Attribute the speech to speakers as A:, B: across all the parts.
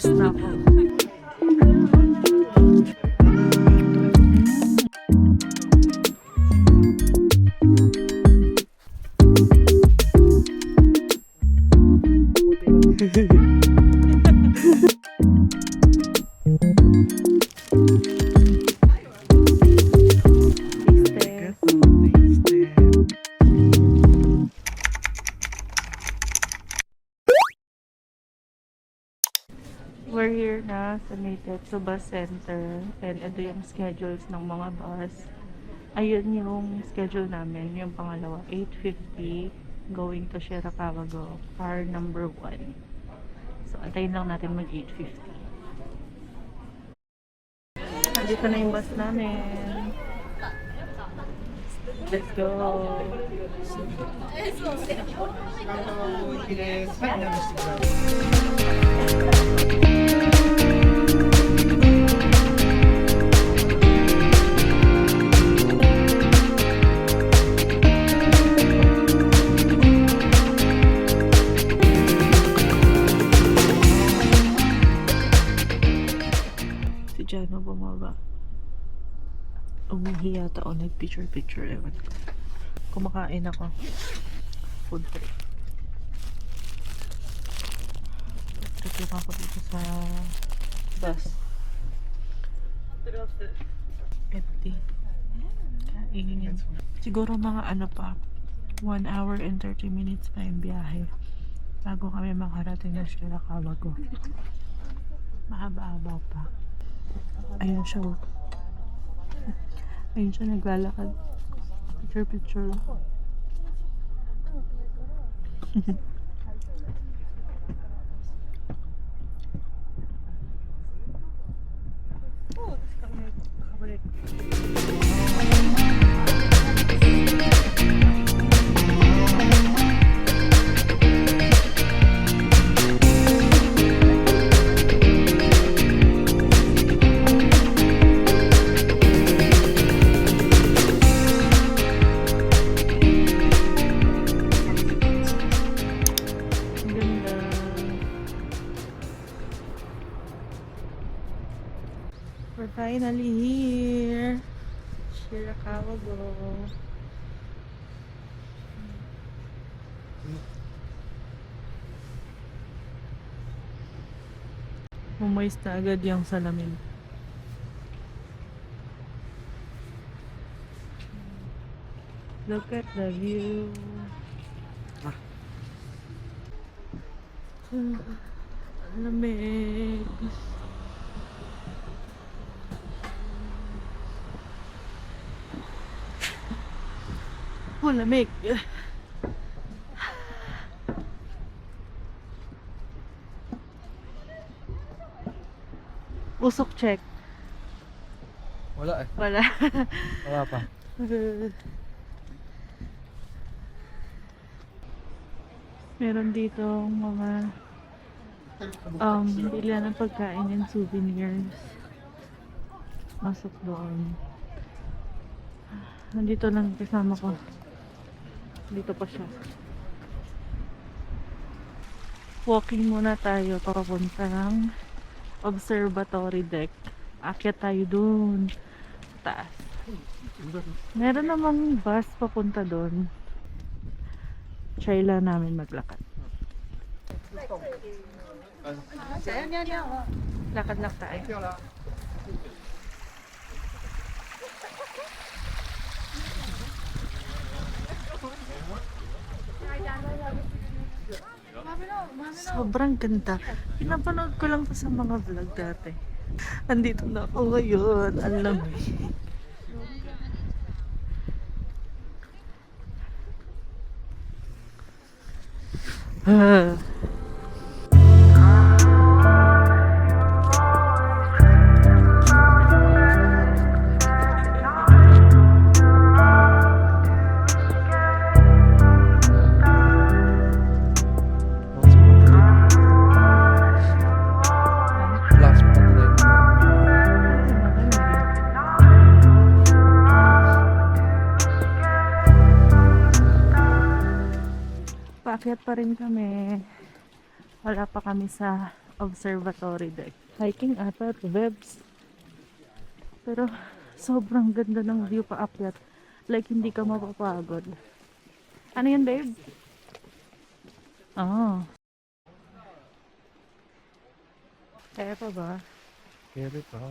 A: Stress na ako. We're here na sa Meitetsu Bus Center and ito yung schedules ng mga bus. Ayun yung schedule namin, yung pangalawa, 8:50 going to Shirakawago, car number 1. So, antayin lang natin mag 8:50. Nandito na yung bus namin. Let's go! Si Jano bumaba. Umihi yata o nag-picture-picture. Ewan ko. Kumakain ako. Food trip. Trip lang ako dito sa bus. Empty. Kainin. Siguro mga ano pa, 1 hour and 30 minutes pa yung biyahe bago kami makarating na Shirakawago. Mahaba-haba pa. Ayun siya. Ayun siya naglalakad. Picture. We're finally here. Shirakawago. Mumoist na agad yung salamin. Look at the view. Lamig. Lamig. Usok check.
B: Wala eh.
A: Wala.
B: Wala pa.
A: Meron dito mga bilihan ng pagkain and souvenirs. Masok doon. Nandito lang kasama ko. Dito pa siya. Walking muna tayo papuntang observatory deck. Akyat tayo dun. Taas. Meron namang bus papunta dun. Try lang namin maglakad. Lakad lang tayo. Sobrang ganda. Pinapanood ko lang to sa mga vlog dati. Andito na ako ngayon. Ang lamig. Paakyat pa rin kami. Wala pa kami sa observatory deck. Hiking ata to, Bebs. Pero sobrang ganda ng view paakyat. Like hindi ka mapapagod. Ano yan, babe? Oh. Kaya pa ba?
B: Kaya pa.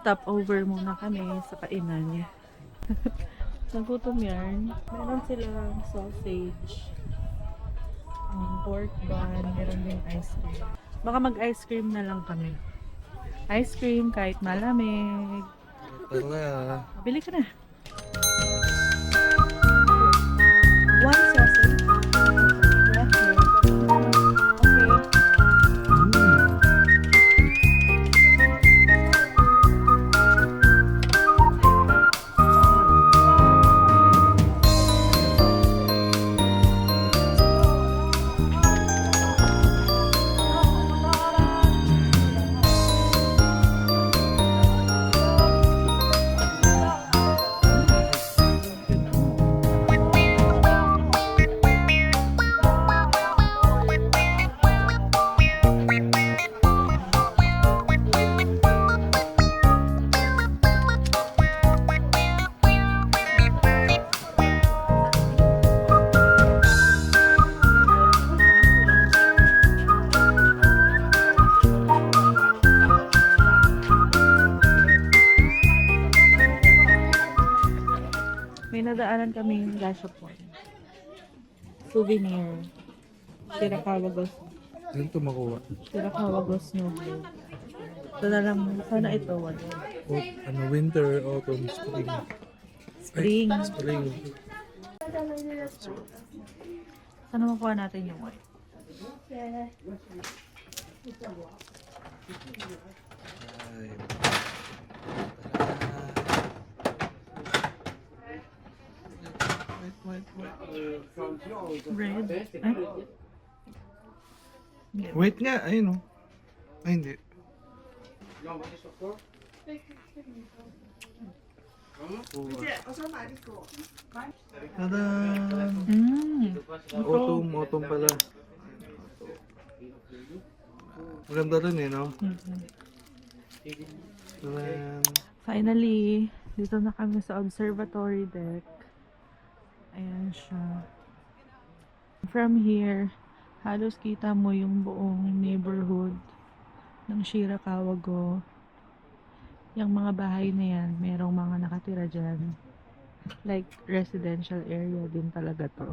A: Stop over muna kami sa kainan. Nagutom yan. Meron silang sausage, pork bun, meron din ice cream. Baka mag-ice cream na lang kami. Ice cream kahit malamig.
B: Tala.
A: Bili ka na. One sausage. Yes, yes. Okay. May nadaanan kami yung Gashapon. Souvenir. Shirakawa Ghost.
B: Ganito makuha.
A: Shirakawa Ghost Noble. Ito na lang. Sana ito. Wala.
B: Winter, autumn, spring.
A: Spring.
B: Ay, spring.
A: Sana makuha natin yung white.
B: Ay. Wait.
A: Red. Ay.
B: Wait nga, ayun o. Ay, hindi. Tada! Autumn pala. Maganda rin eh, no? Tadan!
A: Finally, dito na kami sa observatory deck. Ayan siya. From here, halos kita mo yung buong neighborhood ng Shirakawa-go. Yung mga bahay na yan, merong mga nakatira dyan. Like, residential area din talaga to.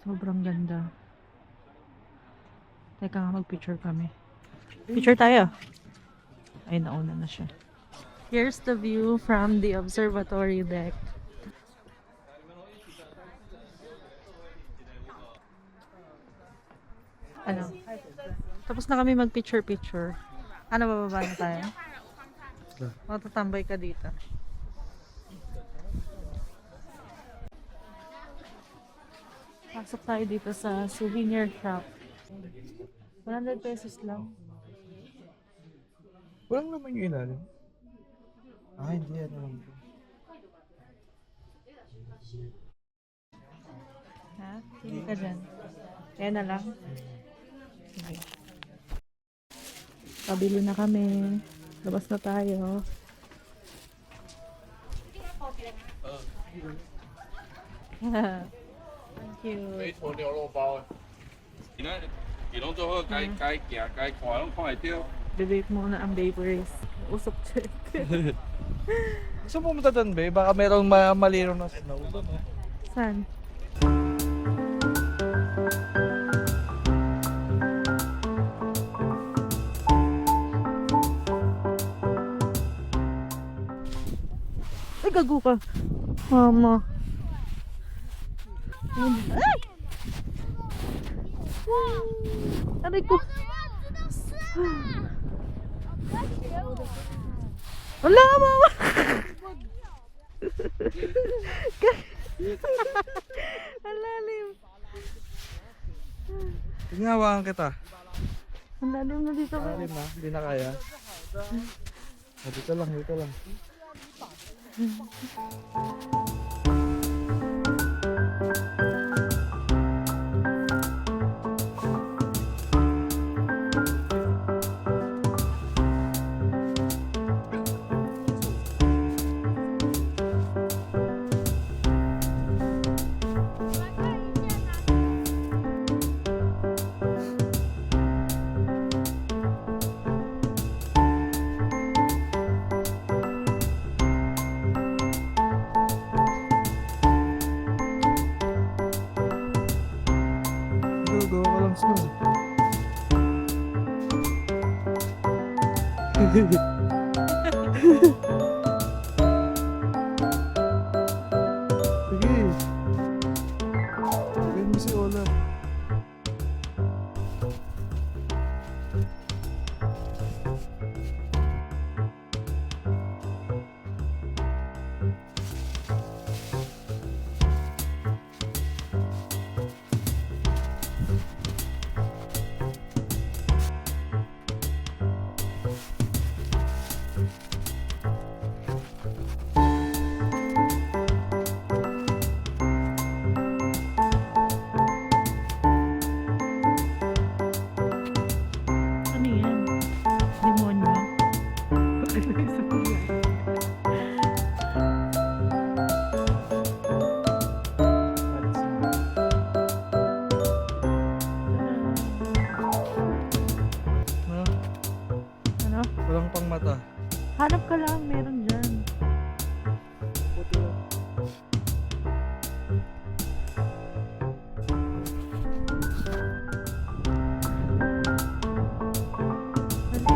A: Sobrang ganda. Teka nga, mag-picture kami. Picture tayo. Ay, nauna na siya. Here's the view from the observatory deck. Ano? Tapos na kami mag-picture-picture. Ano, bababa na tayo? O, tatambay ka dito. Pasok tayo dito sa souvenir shop. 100 pesos lang.
B: Walang naman yung ilalim. Ah, hindi. Ano lang.
A: Ha? Hindi ka dyan. Kaya na lang. Okay. Pabili na kami. Labas na tayo. Thank you.
C: 美坨牛肉包啊！你那，你拢做好该行该看，拢看会到。
A: Debate muna ang bakeries. Usok check.
B: Gusto mo pumunta doon, be? Baka merong malino na snow doon, eh.
A: Saan? Ay, gago ka. Mama. Ay! Aray ko. Wala, mama. Ang lalim.
B: Tingnawakan kita.
A: Ang lalim na dito.
B: Alim na, hindi na kaya. Dito lang, dito lang. Go ka lang slow. Sige. Sige mo si Ola.
A: Ano yan? Demonyo?
B: No?
A: Ano?
B: Walang pang mata.
A: Hanap ka lang, meron dyan.
B: Puti lang.
A: Maliit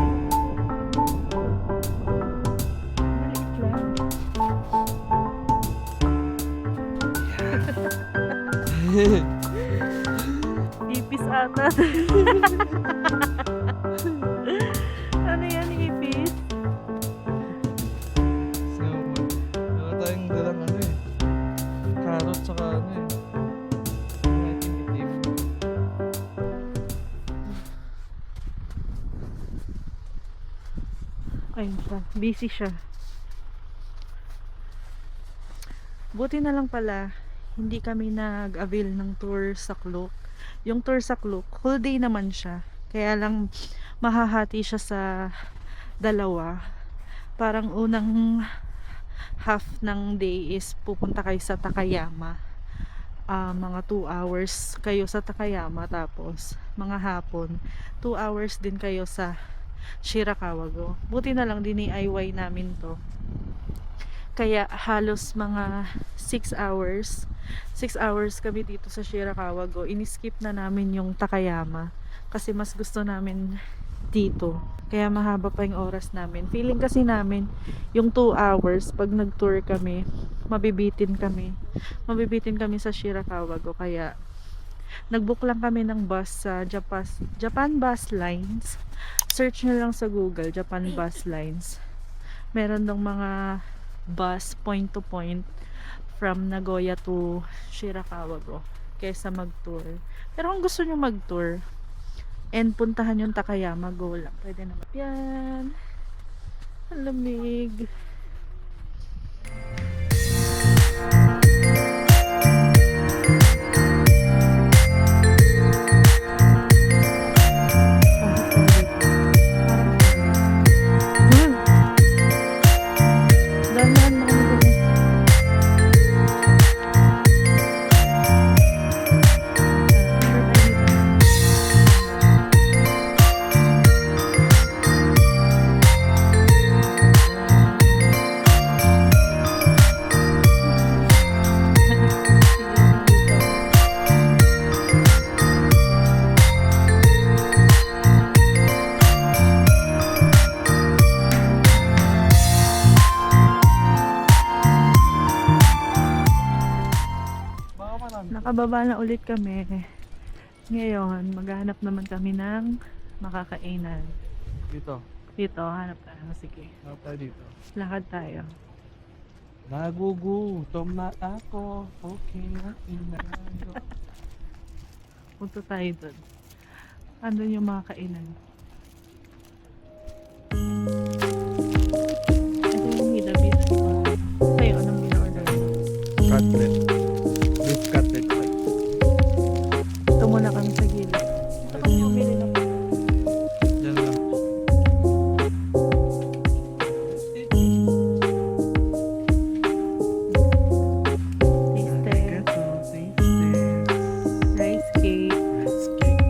A: lang. Ipis ata. Ano yan, ipis?
B: So, wala tayong dalang ano eh. Carrot saka ano eh. Mga itim-itim.
A: Ayun siya. Busy siya. Buti na lang pala, hindi kami nag-avail ng tour sa Klook. Yung tour sa Klook, whole day naman siya. Kaya lang mahahati siya sa dalawa. Parang unang half ng day is pupunta kayo sa Takayama. Mga 2 hours kayo sa Takayama, tapos mga hapon 2 hours din kayo sa Shirakawago. Buti na lang DIY namin to. Kaya halos mga 6 hours. 6 hours kami dito sa Shirakawago. Iniskip na namin yung Takayama kasi mas gusto namin dito. Kaya mahaba pa yung oras namin. Feeling kasi namin yung 2 hours pag nag-tour kami, mabibitin kami. Mabibitin kami sa Shirakawago. Kaya nag-book lang kami ng bus sa Japan Bus Lines. Search nyo lang sa Google, Japan Bus Lines. Meron dong mga bus point to point from Nagoya to Shirakawago kaysa mag-tour. Pero kung gusto nyo mag-tour and puntahan yung Takayama, go lang. Pwede naman. Yan. Ang lamig. Nakababa na ulit kami. Ngayon, maghahanap naman kami ng makakainan.
B: Dito.
A: Dito, hanap tayo. Sige,
B: Hanap tayo dito.
A: lakad tayo.
B: Nagugutom na ako. Okay na inago.
A: Punta tayo doon. Andun yung mga kainan. Ito yung hidabit. Sa'yo, anong in-order mo?
B: Cutlet. Beef cutlet pie.
A: Ito muna kami sa gilid. Ito kami bumili ng
B: Diyan lang.
A: taste
B: Ito, taste test.
A: rice cake.
B: Rice cake.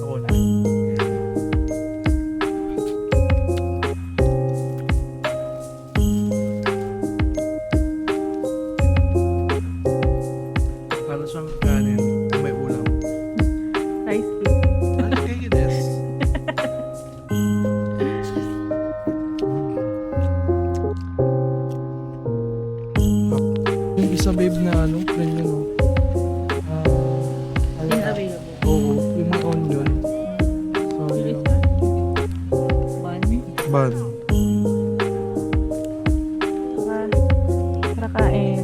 B: Ako na. Para siyang kanin na may ulam.
A: Rice cake.
B: Rice cake it is. Yung isa babe na ano, friend yun oh. Ayun.
A: Unavailable.
B: Oo, yung mga onion. So, yung
A: Bun.
B: bun.
A: Tara kain.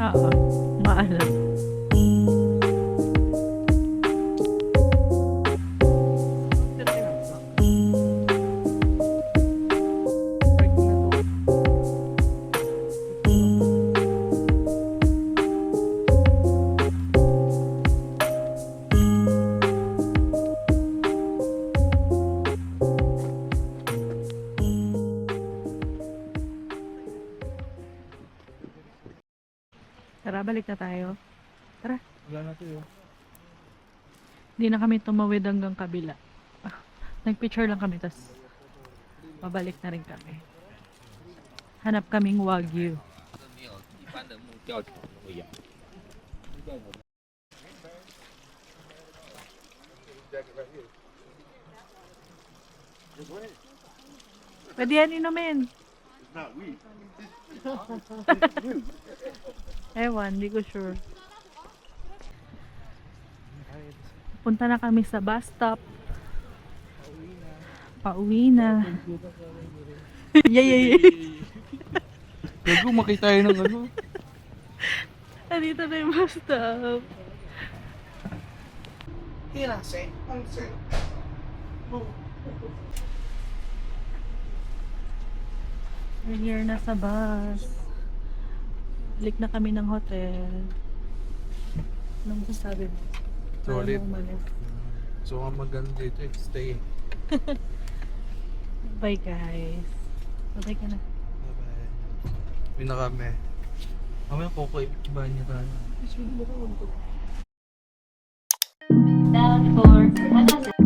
A: Oo, maalam. Tara, balik na tayo. Tara.
B: Wala na to yun.
A: Hindi na kami tumawid hanggang kabila. Nagpicture lang kami, tas pabalik na rin kami. Hanap kaming Wagyu.
C: 没有一般的木吊桥都会有。
A: Pwede yan inumin. Ewan, di ko sure. Punta na kami sa bus stop. Pauwi na. Yay!
B: Gago, makita tayo ng ano.
A: Nandito na yung bus stop. We're here na sa bus. Balik na kami ng hotel. Anong masasabi mo?
B: Solid.
A: Paano umalis?
B: So, ang maganda dito, stay.
A: Bye guys. Bye ka na.
B: Bye-bye. Uwi na kami. Mamaya kukuibahan niya tayo.
D: Down for another.